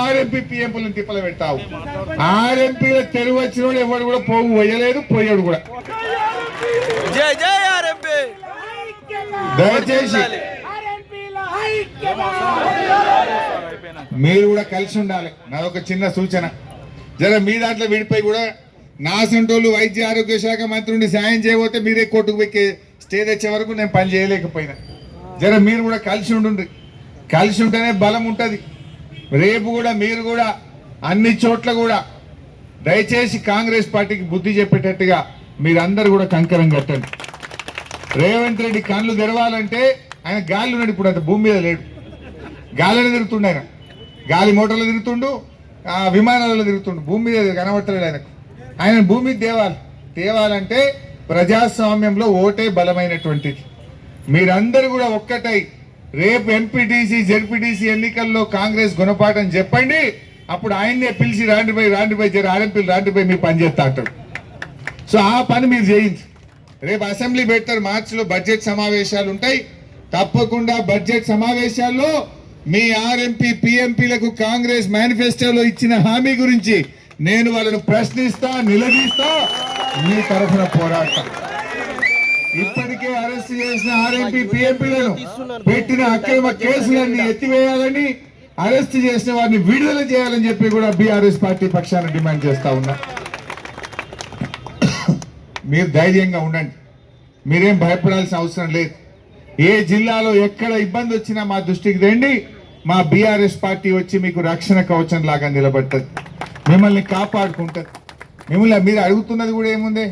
RMP పిఎంపీలను తిప్పలు పెడతావు. ఆర్ఎంపీల తెలుగు వచ్చినోడు ఎవడు కూడా పోగు పోయలేదు, పోయాడు కూడా. దయచేసి మీరు కూడా కలిసి ఉండాలి. నాదొక చిన్న సూచన, జర మీ దాంట్లో విడిపోయి కూడా నా సొంటోళ్ళు వైద్య ఆరోగ్య శాఖ మంత్రుని సాయం చేయబోతే మీరే కోర్టుకు పెట్టి స్టే తెచ్చే వరకు నేను పని చేయలేకపోయినా. జర మీరు కూడా కలిసి ఉండండి. కలిసి ఉంటేనే బలం ఉంటుంది. రేపు కూడా మీరు కూడా అన్ని చోట్ల కూడా దయచేసి కాంగ్రెస్ పార్టీకి బుద్ధి చెప్పేటట్టుగా మీరందరూ కూడా కంకరం కట్టండి. రేవంత్ రెడ్డి కళ్ళు తెరవాలంటే ఆయన గాలి ఉన్నాడు. ఇప్పుడు అంత భూమి మీద లేడు, గాలిలో తిరుగుతుండు. ఆయన గాలి మోటార్లో తిరుగుతుండు, విమానాలలో తిరుగుతుండు. భూమి మీద కనబడతలేడు ఆయనకు. ఆయన భూమి తేవాలంటే ప్రజాస్వామ్యంలో ఓటే బలమైనటువంటిది. మీరందరూ కూడా ఒక్కటై రేపు ఎంపీటీసీ జెడ్పీటీసీ ఎన్నికల్లో కాంగ్రెస్ గుణపాఠం చెప్పండి. అప్పుడు ఆయన్నే పిలిచి రాండిపై జర ఆర్ఎంపీలు రాండిపై మీ పని చేస్తా అంటాడు. సో ఆ పని మీరు చేయించి రేపు అసెంబ్లీ పెడతారు. మార్చిలో బడ్జెట్ సమావేశాలు ఉంటాయి. తప్పకుండా బడ్జెట్ సమావేశాల్లో మీ ఆర్ఎంపీ పిఎంపీలకు కాంగ్రెస్ మేనిఫెస్టోలో ఇచ్చిన హామీ గురించి నేను వాళ్ళను ప్రశ్నిస్తా, నిలదీస్తా, మీ తరఫున పోరాడతా. ఇప్పటికే అరెస్ట్ చేసిన ఆర్ఎంపీ పిఎంపీలను పెట్టిన అక్రమ కేసులన్నీ ఎత్తివేయాలని, అరెస్ట్ చేసిన వారిని విడుదల చేయాలని చెప్పి కూడా బీఆర్ఎస్ పార్టీ పక్షాన డిమాండ్ చేస్తా ఉన్నా. మీరు ధైర్యంగా ఉండండి. మీరేం భయపడాల్సిన అవసరం లేదు. ఏ జిల్లాలో ఎక్కడ ఇబ్బంది వచ్చినా మా దృష్టికి రండి. మా బీఆర్ఎస్ పార్టీ వచ్చి మీకు రక్షణ కవచం లాగా నిలబడుతుంది, మిమ్మల్ని కాపాడుకుంటుంది. మిమ్మల్ని మీరు అడుగుతున్నది కూడా ఏముంది,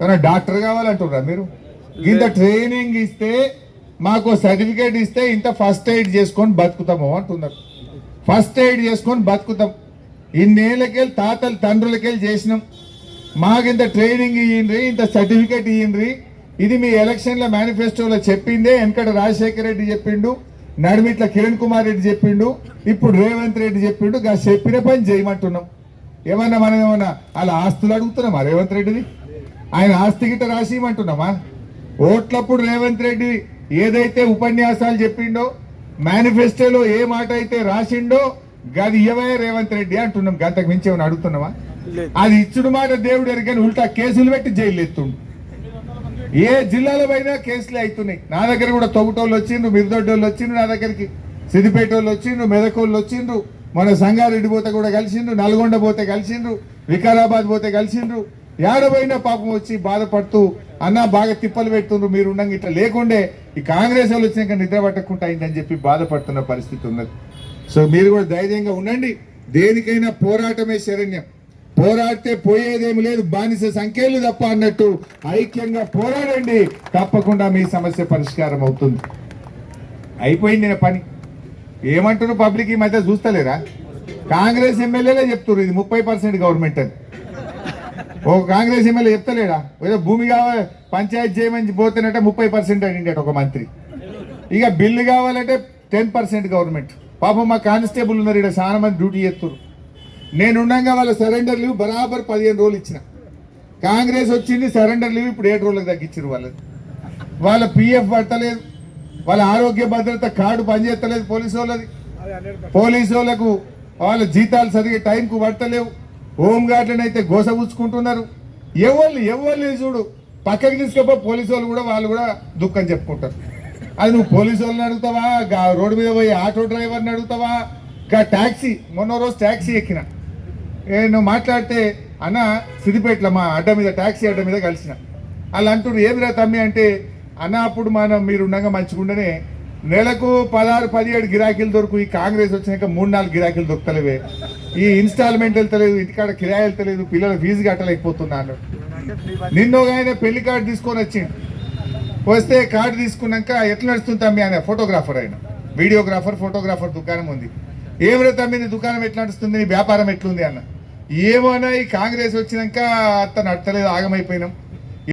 ఏమైనా డాక్టర్ కావాలంటున్నారా? మీరు ఇంత ట్రైనింగ్ ఇస్తే, మాకు సర్టిఫికేట్ ఇస్తే ఇంత ఫస్ట్ ఎయిడ్ చేసుకొని బతుకుతాము అంటున్నారు. ఫస్ట్ ఎయిడ్ చేసుకొని బతుకుతాం. ఇన్నేళ్ళకెళ్ళి తాతలు తండ్రులకెళ్ళి చేసినాం. మాకింత ట్రైనింగ్ ఇయ్యండ్రి, ఇంత సర్టిఫికేట్ ఇయ్యండ్రి. ఇది మీ ఎలక్షన్ల మేనిఫెస్టోలో చెప్పిందే. వెనకట రాజశేఖర రెడ్డి చెప్పిండు, నడిమిట్ల కిరణ్ కుమార్ రెడ్డి చెప్పిండు, ఇప్పుడు రేవంత్ రెడ్డి చెప్పిండు. చెప్పిన పని చేయమంటున్నాం. ఏమన్నా మనం ఏమన్నా అలా ఆస్తులు అడుగుతున్నామా రేవంత్ రెడ్డిది? ఆయన ఆస్తి గిట్ట రాసి ఇవ్వమంటున్నామా? ఓట్లప్పుడు రేవంత్ రెడ్డి ఏదైతే ఉపన్యాసాలు చెప్పిండో, మేనిఫెస్టోలో ఏ మాట అయితే రాసిండో గది ఇవ్వే రేవంత్ రెడ్డి అంటున్నాం. గంతకు మించి ఏమైనా అడుగుతున్నామా? అది ఇచ్చుడు మాట దేవుడు ఎరగని ఉల్టా కేసులు పెట్టి జైలు ఎత్తుండు. ఏ జిల్లాలో పోయినా కేసులే అవుతున్నాయి. నా దగ్గర కూడా తొగుటోళ్ళు వచ్చిండ్రు, మిర్దొడ్డోళ్ళు వచ్చిండ్రు, నా దగ్గరికి సిద్దిపేట వాళ్ళు వచ్చిండ్రు, మెదకోళ్ళు వచ్చిండ్రు, మన సంగారెడ్డి పోతే కూడా కలిసిండ్రు, నల్గొండ పోతే కలిసిండ్రు, వికారాబాద్ పోతే కలిసిండ్రు. ఏడబోయినా పాపం వచ్చి బాధపడుతూ అన్నా బాగా తిప్పలు పెడుతుండ్రు, మీరు ఉండంగా ఇట్లా లేకుండే ఈ కాంగ్రెస్ వాళ్ళు వచ్చినాక నిద్ర పట్టకుండా అయిందని చెప్పి బాధపడుతున్న పరిస్థితి ఉన్నది. సో మీరు కూడా ధైర్యంగా ఉండండి. దేనికైనా పోరాటమే శరణ్యం. పోరాడితే పోయేదేమి లేదు, బానిస సంఖ్యలు తప్ప అన్నట్టు ఐక్యంగా పోరాడండి. తప్పకుండా మీ సమస్య పరిష్కారం అవుతుంది. అయిపోయింది నా పని. ఏమంటున్నారు పబ్లిక్ ఈ మధ్య చూస్తలేరా? కాంగ్రెస్ ఎమ్మెల్యేలే చెప్తున్నారు ఇది 30% గవర్నమెంట్ అని. ఓ కాంగ్రెస్ ఎమ్మెల్యే చెప్తలేడా? ఏదో భూమి కావాలి పంచాయతీ చేయమని పోతేనట 30% అడిగిండట ఒక మంత్రి. ఇక బిల్లు కావాలంటే 10% గవర్నమెంట్. పాపం మా కానిస్టేబుల్ ఉన్నారు, ఇక్కడ చాలా మంది డ్యూటీ చేస్తున్నారు. నేనుండగా వాళ్ళ సరెండర్ లీవ్ బరాబర్ 15 రోజులు ఇచ్చిన. కాంగ్రెస్ వచ్చింది, సరెండర్ లీవ్ ఇప్పుడు 7 రోజులకు తగ్గించారు. వాళ్ళ పిఎఫ్ పడతలేదు, వాళ్ళ ఆరోగ్య భద్రత కార్డు పనిచేస్తలేదు పోలీసు వాళ్ళకు వాళ్ళ జీతాలు సరిగ్గా టైంకు పడతలేవు. హోంగార్డులను అయితే గోసపుచ్చుకుంటున్నారు. ఎవరిని చూడు పక్కకి తీసుకపో పోలీసు వాళ్ళు కూడా వాళ్ళు కూడా దుఃఖం చెప్పుకుంటారు. అది నువ్వు పోలీసు వాళ్ళని అడుగుతావా, రోడ్డు మీద పోయి ఆటో డ్రైవర్ని అడుగుతావా, ట్యాక్సీ మొన్న రోజు ట్యాక్సీ ఎక్కిన, నువ్వు మాట్లాడితే అన్న సిద్దిపేటలో మా అడ్డ మీద ట్యాక్సీ అడ్డ మీద కలిసిన. వాళ్ళు అంటున్నారు ఏమిరా తమ్మి అంటే, అన్న అప్పుడు మీరు ఉండగా మంచిగుండనే నెలకు 16-17 గిరాకీలు దొరుకు, ఈ కాంగ్రెస్ వచ్చినాక 3-4 గిరాకీలు దొరకలేవే, ఈ ఇన్స్టాల్మెంట్ వెళ్తలేదు, ఇంటికాడ కిరాయి వెళ్తలేదు, పిల్లల ఫీజు కట్టలేకపోతున్నా అన్నాడు. నిన్న ఒక ఆయన పెళ్లి కార్డు తీసుకొని వచ్చిండు. వస్తే కార్డు తీసుకున్నాక ఎట్లా నడుస్తుంది తమ్మి ఆయన ఫోటోగ్రాఫర్, ఆయన వీడియోగ్రాఫర్ ఫోటోగ్రాఫర్ దుకాణం ఉంది. ఏమిరా తమ్మి నీ దుకాణం ఎట్లా నడుస్తుంది, నీ వ్యాపారం ఎట్లుంది అన్న. ఏమోనా ఈ కాంగ్రెస్ వచ్చినాక అంత నడతలేదు, ఆగమైపోయినాం,